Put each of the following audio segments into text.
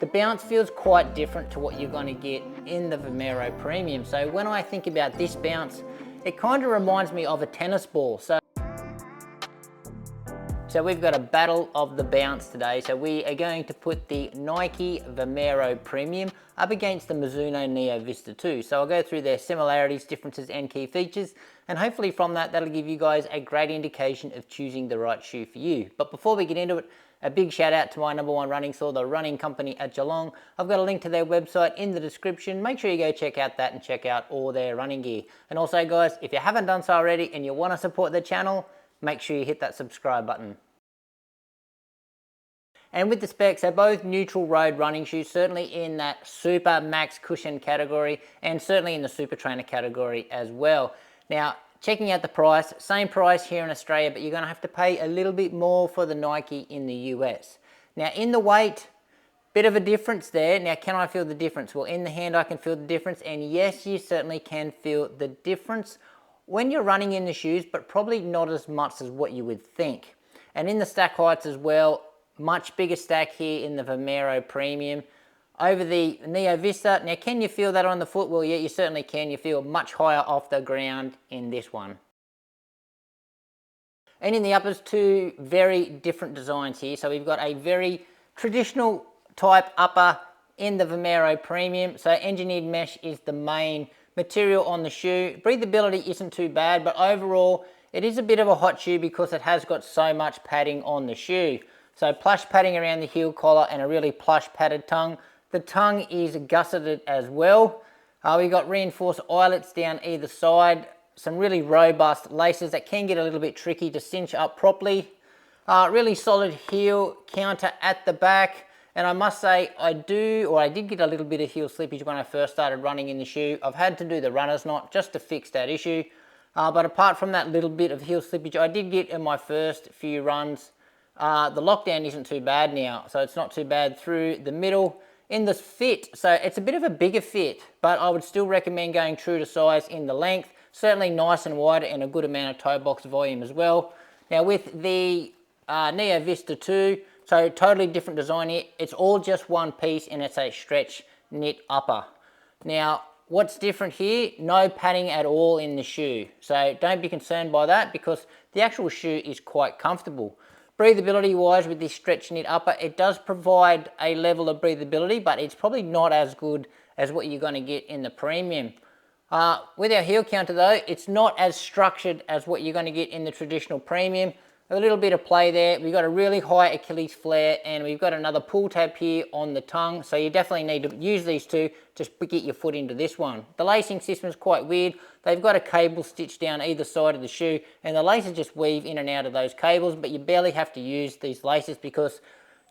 the bounce feels quite different to what you're going to get in the Vomero Premium. So when I think about this bounce, it kind of reminds me of a tennis ball. So we've got a battle of the bounce today. So we are going to put the Nike Vomero Premium up against the Mizuno Neo Vista 2. So I'll go through their similarities, differences, and key features. And hopefully from that, that'll give you guys a great indication of choosing the right shoe for you. But before we get into it, a big shout out to my #1 running store, the Running Company at Geelong. I've got a link to their website in the description. Make sure you go check out that and check out all their running gear. And also guys, if you haven't done so already and you want to support the channel, make sure you hit that subscribe button. And with the specs, they're both neutral road running shoes, certainly in that super max cushion category and certainly in the super trainer category as well. Now, checking out the price, same price here in Australia, but you're going to have to pay a little bit more for the Nike in the US. Now, in the weight, bit of a difference there. Now, can I feel the difference? Well, in the hand, I can feel the difference, and yes, you certainly can feel the difference when you're running in the shoes, but probably not as much as what you would think. And in the stack heights as well, much bigger stack here in the Vomero Premium over the Neo Vista. Now, can you feel that on the foot? Well, yeah, you certainly can. You feel much higher off the ground in this one. And in the uppers, two very different designs here. So we've got a very traditional type upper in the Vomero Premium. So engineered mesh is the main material on the shoe. Breathability isn't too bad, but overall, it is a bit of a hot shoe because it has got so much padding on the shoe. So plush padding around the heel collar and a really plush padded tongue. The tongue is gusseted as well. We've got reinforced eyelets down either side. Some really robust laces that can get a little bit tricky to cinch up properly. Really solid heel counter at the back. And I must say, I did get a little bit of heel slippage when I first started running in the shoe. I've had to do the runner's knot just to fix that issue. But apart from that little bit of heel slippage I did get in my first few runs, the lockdown isn't too bad now, so it's not too bad through the middle. In the fit, so it's a bit of a bigger fit, but I would still recommend going true to size in the length. Certainly nice and wide and a good amount of toe box volume as well. Now with the Neo Vista 2, so totally different design here. It's all just one piece and it's a stretch knit upper. Now, what's different here? No padding at all in the shoe. So don't be concerned by that because the actual shoe is quite comfortable. Breathability wise with this stretch knit upper, it does provide a level of breathability, but it's probably not as good as what you're going to get in the Premium. With our heel counter though, it's not as structured as what you're going to get in the traditional Premium. A little bit of play there. We've got a really high Achilles flare and we've got another pull tab here on the tongue. So you definitely need to use these two to get your foot into this one. The lacing system is quite weird. They've got a cable stitched down either side of the shoe and the laces just weave in and out of those cables, but you barely have to use these laces because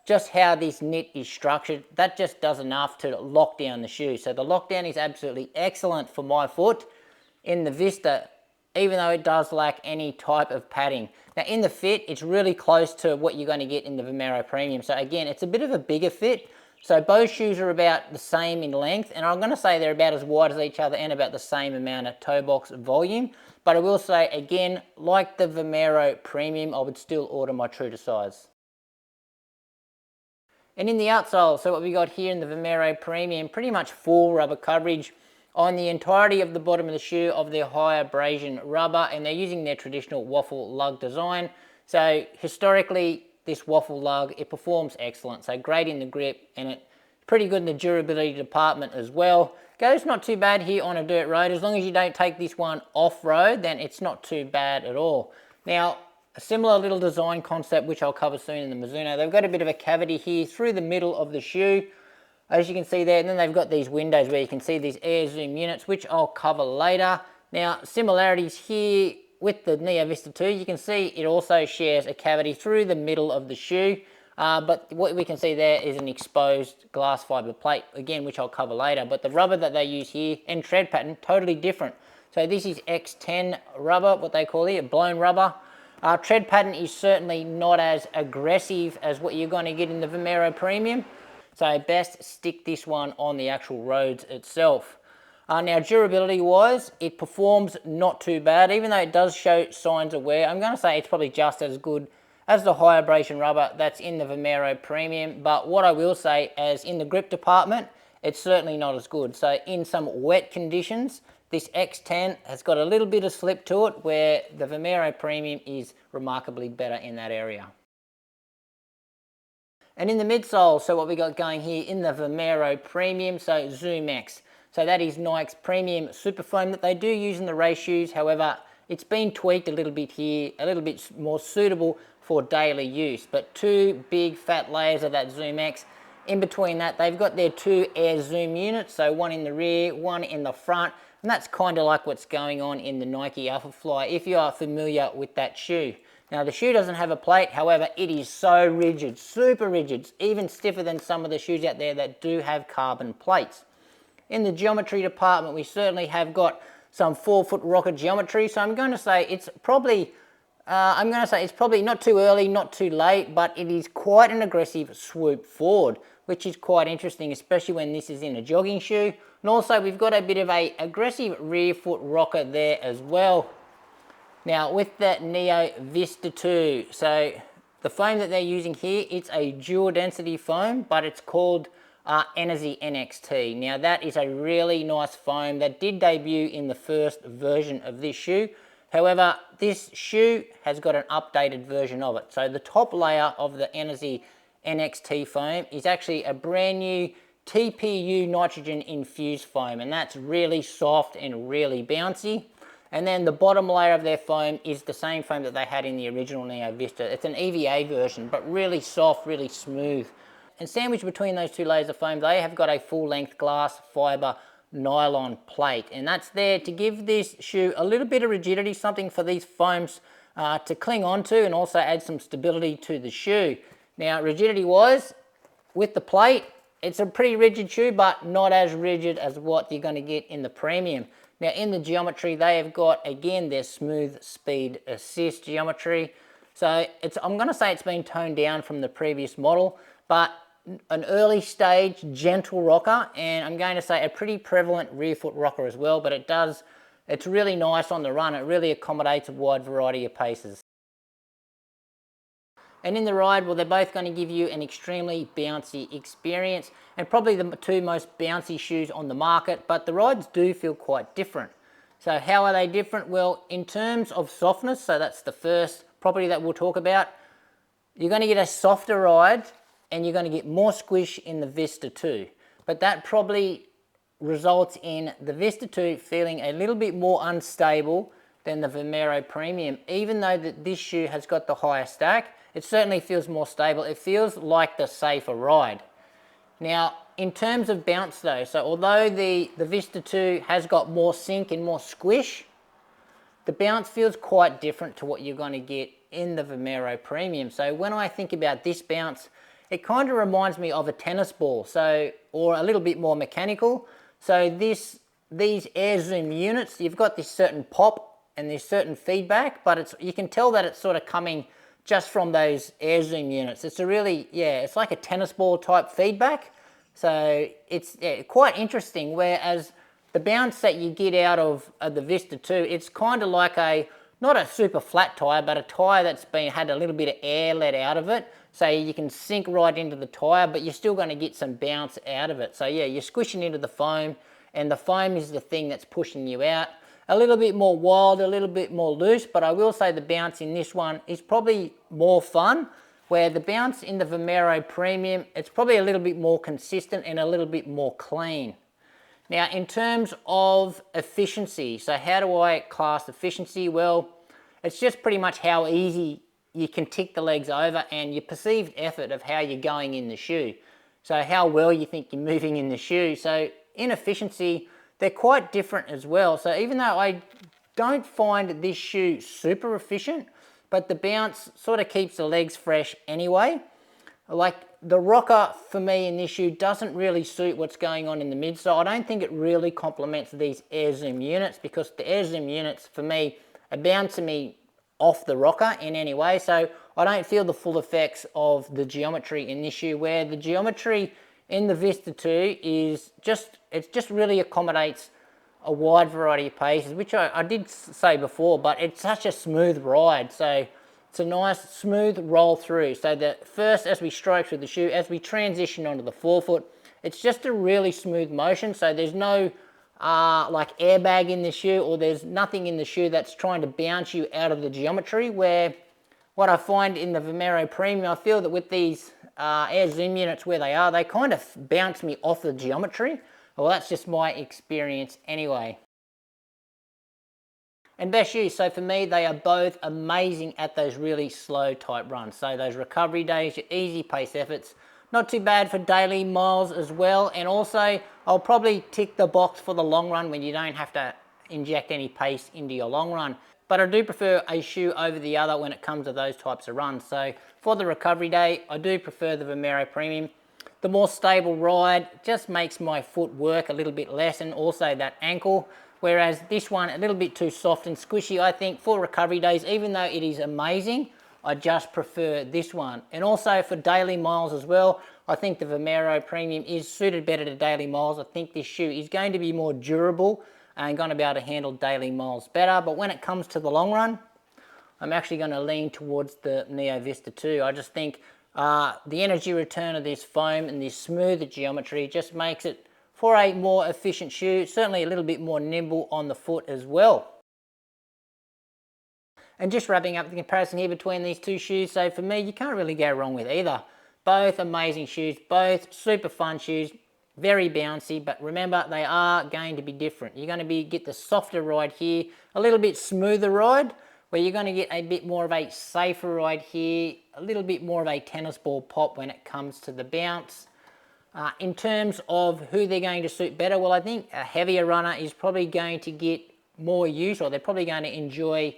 just how this knit is structured, that just does enough to lock down the shoe. So the lockdown is absolutely excellent for my foot in the Vista, even though it does lack any type of padding. Now in the fit, it's really close to what you're going to get in the Vomero Premium. So again, it's a bit of a bigger fit. So both shoes are about the same in length, and I'm going to say they're about as wide as each other and about the same amount of toe box volume. But I will say again, like the Vomero Premium, I would still order my true to size. And in the outsole, so what we got here in the Vomero Premium, pretty much full rubber coverage on the entirety of the bottom of the shoe of their high abrasion rubber, and they're using their traditional waffle lug design. So historically, this waffle lug, it performs excellent. So great in the grip and it's pretty good in the durability department as well. Goes not too bad here on a dirt road. As long as you don't take this one off-road, then it's not too bad at all. Now, a similar little design concept, which I'll cover soon in the Mizuno. They've got a bit of a cavity here through the middle of the shoe, as you can see there, and then they've got these windows where you can see these air zoom units, which I'll cover later. Now, similarities here with the Neo Vista 2, you can see it also shares a cavity through the middle of the shoe, but what we can see there is an exposed glass fiber plate, again, which I'll cover later, but the rubber that they use here and tread pattern, totally different. So this is X10 rubber, what they call here, blown rubber. Tread pattern is certainly not as aggressive as what you're going to get in the Vomero Premium. So best stick this one on the actual roads itself. Now durability wise, it performs not too bad, even though it does show signs of wear. I'm going to say it's probably just as good as the high abrasion rubber that's in the Vomero Premium. But what I will say, as in the grip department, it's certainly not as good. So in some wet conditions, this X10 has got a little bit of slip to it, where the Vomero Premium is remarkably better in that area. And in the midsole, so what we got going here in the Vomero Premium, so Zoom X. So that is Nike's premium super foam that they do use in the race shoes. However, it's been tweaked a little bit here, a little bit more suitable for daily use. But two big fat layers of that Zoom X. In between that, they've got their two air zoom units, so one in the rear, one in the front, and that's kind of like what's going on in the Nike Alpha Fly, if you are familiar with that shoe. Now, the shoe doesn't have a plate, however, it is so rigid, super rigid, even stiffer than some of the shoes out there that do have carbon plates. In the geometry department, we certainly have got some 4-foot rocker geometry, so I'm going to say it's probably not too early, not too late, but it is quite an aggressive swoop forward, which is quite interesting, especially when this is in a jogging shoe. And also, we've got a bit of a aggressive rear foot rocker there as well. Now, with the Neo Vista 2, so the foam that they're using here, it's a dual density foam, but it's called Energy NXT. Now, that is a really nice foam that did debut in the first version of this shoe. However, this shoe has got an updated version of it. So the top layer of the Energy NXT foam is actually a brand new TPU nitrogen infused foam, and that's really soft and really bouncy. And then the bottom layer of their foam is the same foam that they had in the original Neo Vista. It's an EVA version, but really soft, really smooth. And sandwiched between those two layers of foam, they have got a full-length glass fiber nylon plate, and that's there to give this shoe a little bit of rigidity, something for these foams to cling onto, and also add some stability to the shoe. Now, rigidity-wise, with the plate, it's a pretty rigid shoe, but not as rigid as what you're going to get in the Premium. Now, in the geometry, they have got, again, their smooth speed assist geometry. So I'm going to say it's been toned down from the previous model, but an early stage gentle rocker, and I'm going to say a pretty prevalent rear foot rocker as well, but it's really nice on the run. It really accommodates a wide variety of paces. And in the ride, well, they're both going to give you an extremely bouncy experience, and probably the two most bouncy shoes on the market, but the rides do feel quite different. So how are they different? Well, in terms of softness, so that's the first property that we'll talk about, you're going to get a softer ride, and you're going to get more squish in the Vista 2. But that probably results in the Vista 2 feeling a little bit more unstable than the Vomero Premium. Even though that this shoe has got the higher stack, it certainly feels more stable. It feels like the safer ride. Now, in terms of bounce though, so although the Vista 2 has got more sink and more squish, the bounce feels quite different to what you're going to get in the Vomero Premium. So when I think about this bounce, it kind of reminds me of a tennis ball, or a little bit more mechanical. So these air zoom units, you've got this certain pop and this certain feedback, but you can tell that it's sort of coming just from those air zoom units. It's it's like a tennis ball type feedback. So it's quite interesting, whereas the bounce that you get out of the Vista 2, it's kind of like not a super flat tyre, but a tyre that's had a little bit of air let out of it. So you can sink right into the tyre, but you're still going to get some bounce out of it. So yeah, you're squishing into the foam, and the foam is the thing that's pushing you out. A little bit more wild, a little bit more loose, but I will say the bounce in this one is probably more fun, where the bounce in the Vomero Premium, it's probably a little bit more consistent and a little bit more clean. Now, in terms of efficiency, so how do I class efficiency? Well, it's just pretty much how easy you can tick the legs over and your perceived effort of how you're going in the shoe. So how well you think you're moving in the shoe. So in efficiency, they're quite different as well. So even though I don't find this shoe super efficient, but the bounce sort of keeps the legs fresh anyway. Like the rocker for me in this shoe doesn't really suit what's going on in the midsole. I don't think it really complements these air zoom units, because the air zoom units for me are bouncing me off the rocker in any way, so I don't feel the full effects of the geometry in this shoe, where the geometry in the Vista 2 is just really accommodates a wide variety of paces, which I did say before, but it's such a smooth ride. So It's a nice smooth roll through. So that first, as we stroke through the shoe, as we transition onto the forefoot, it's just a really smooth motion. So there's no like airbag in the shoe, or there's nothing in the shoe that's trying to bounce you out of the geometry. Where what I find in the Vomero Premium, I feel that with these air zoom units where they are, they kind of bounce me off the geometry. Well, that's just my experience anyway. And best shoes, so for me, they are both amazing at those really slow type runs. So those recovery days, your easy pace efforts, not too bad for daily miles as well. And also, I'll probably tick the box for the long run when you don't have to inject any pace into your long run. But I do prefer a shoe over the other when it comes to those types of runs. So for the recovery day, I do prefer the Vomero Premium. The more stable ride just makes my foot work a little bit less, and also that ankle. Whereas this one, a little bit too soft and squishy, I think, for recovery days. Even though it is amazing, I just prefer this one. And also for daily miles as well, I think the Vomero Premium is suited better to daily miles. I think this shoe is going to be more durable and going to be able to handle daily miles better. But when it comes to the long run, I'm actually going to lean towards the Neo Vista 2. I just think the energy return of this foam and this smoother geometry just makes it for a more efficient shoe, certainly a little bit more nimble on the foot as well. And just wrapping up the comparison here between these two shoes, so for me, you can't really go wrong with either. Both amazing shoes, both super fun shoes, very bouncy, but remember, they are going to be different. You're going to get the softer ride here, a little bit smoother ride, where you're going to get a bit more of a safer ride here, a little bit more of a tennis ball pop when it comes to the bounce. In terms of who they're going to suit better, well, I think a heavier runner is probably going to get more use, or they're probably going to enjoy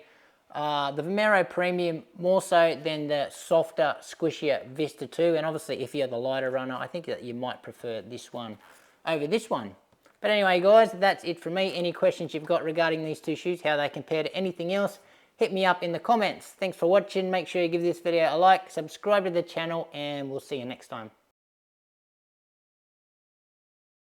the Vomero Premium more so than the softer, squishier Vista 2. And obviously, if you're the lighter runner, I think that you might prefer this one over this one. But anyway, guys, that's it from me. Any questions you've got regarding these two shoes, how they compare to anything else, hit me up in the comments. Thanks for watching. Make sure you give this video a like, subscribe to the channel, and we'll see you next time.